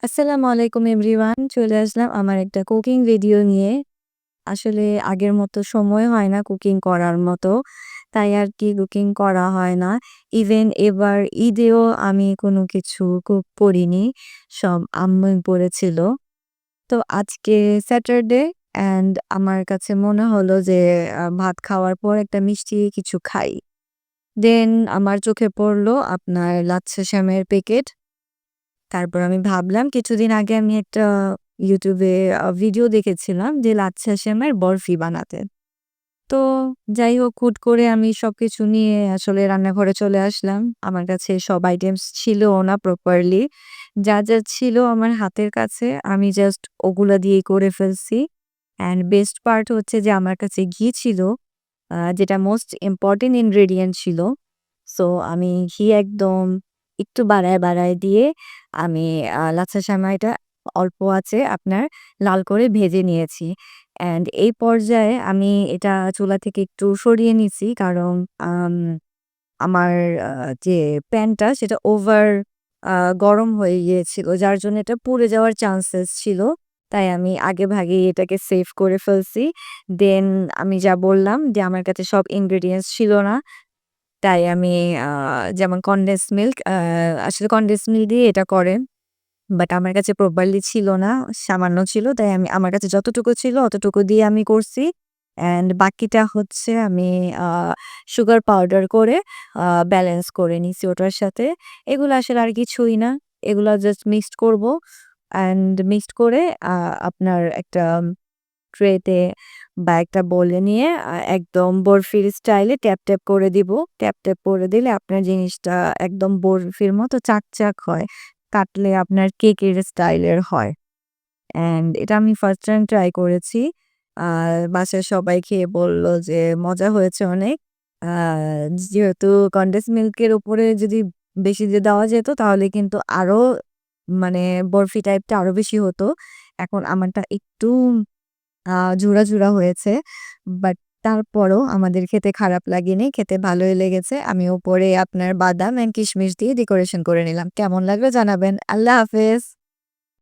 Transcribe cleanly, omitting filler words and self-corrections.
আসসালামু আলাইকুম এভরিওয়ান। চলে আসলাম আমার একটা কুকিং ভিডিও নিয়ে। আসলে আগের মতো সময় হয় না কুকিং করার মতো। তাই আরকি কুকিং করা হয় না। ইভেন এবার ঈদেও আমি কোনো কিছু কুক করিনি। সব আম্মুই করেছিল। তো আজকে স্যাটারডে অ্যান্ড আমার কাছে মনে হলো যে ভাত খাওয়ার পর একটা মিষ্টি কিছু খাই। দেন আমার চোখে পড়ল আপনার লাচ্ছা সেমাইয়ের প্যাকেট। তারপর আমি ভাবলাম কিছুদিন আগে আমি একটা YouTube এ ভিডিও দেখেছিলাম যে লাচ্ছা সেমাইয়ের বরফি বানাতে। তো যাই হোক হুট করে আমি সবকিছু নিয়ে আসলে রান্নাঘরে চলে আসলাম। আমার কাছে সব আইটেমস ছিলও না প্রপারলি। যা ছিল আমার হাতের কাছে আমি জাস্ট ওগুলা দিয়েই করে ফেলছি। অ্যান্ড বেস্ট পার্ট হচ্ছে যে আমার কাছে ঘি ছিল যেটা মোস্ট ইম্পোর্টেন্ট ইনগ্রেডিয়েন্ট ছিল। সো আমি ঘি একদম একটু বাড়ায় দিয়ে আমি লাচ্ছা সেমাইটা অল্প আঁচে আপনার লাল করে ভেজে নিয়েছি। অ্যান্ড এই পর্যায়ে আমি এটা চুলা থেকে একটু সরিয়ে নিছি। কারণ আম আমার যে প্যানটা সেটা ওভার আ গরম হয়ে গিয়েছিল। যার জন্য এটা পুড়ে যাওয়ার চান্সেস ছিল। তাই আমি আগেভাগেই এটাকে সেভ করে ফেলছি। দেন আমি যা বললাম যে আমার কাছে সব ইনগ্রিডিয়েন্টস ছিল না। তাই আমি আ যেমন কনডেন্স মিল্ক আসলে কনডেন্স মিল্ক দিয়ে এটা করে। বাট আমার কাছে প্রপারলি ছিল না, সামান্য ছিল। তাই আমার কাছে যতটুকু ছিল অতটুকু দিয়ে আমি করছি। অ্যান্ড বাকিটা হচ্ছে আমি আ সুগার পাউডার করে ব্যালেন্স করে নিছি ওটার সাথে। এগুলো আসলে আর কিছুই না। এগুলা জাস্ট মিক্সড করব। অ্যান্ড মিক্সড করে আ আপনার একটা ট্রেতে বা একটা বোলে নিয়ে একদম বরফির স্টাইলে ট্যাপ করে দিব। ট্যাপ করে দিলে আপনার জিনিসটা একদম বরফির মতো চাকচাক হয়। কাটলে আপনার কেকের স্টাইলের হয়। অ্যান্ড এটা আমি ফার্স্ট টাইম ট্রাই করেছি। বাসায় সবাই খেয়ে বলল যে মজা হয়েছে অনেক। আ যেহেতু কনডেন্স মিল্কের উপরে যদি বেশি দিয়ে দেওয়া যেত তাহলে কিন্তু আরো মানে বরফি টাইপটা আরো বেশি হতো। এখন আমারটা একটু আ ঝুরা হয়েছে। বাট তারপরও আমাদের খেতে খারাপ লাগেনি। খেতে ভালোই লেগেছে। আমি উপরে আপনার বাদাম অ্যান্ড কিশমিশ দিয়ে ডেকোরেশন করে নিলাম। কেমন লাগলো জানাবেন। আল্লাহ হাফেজ।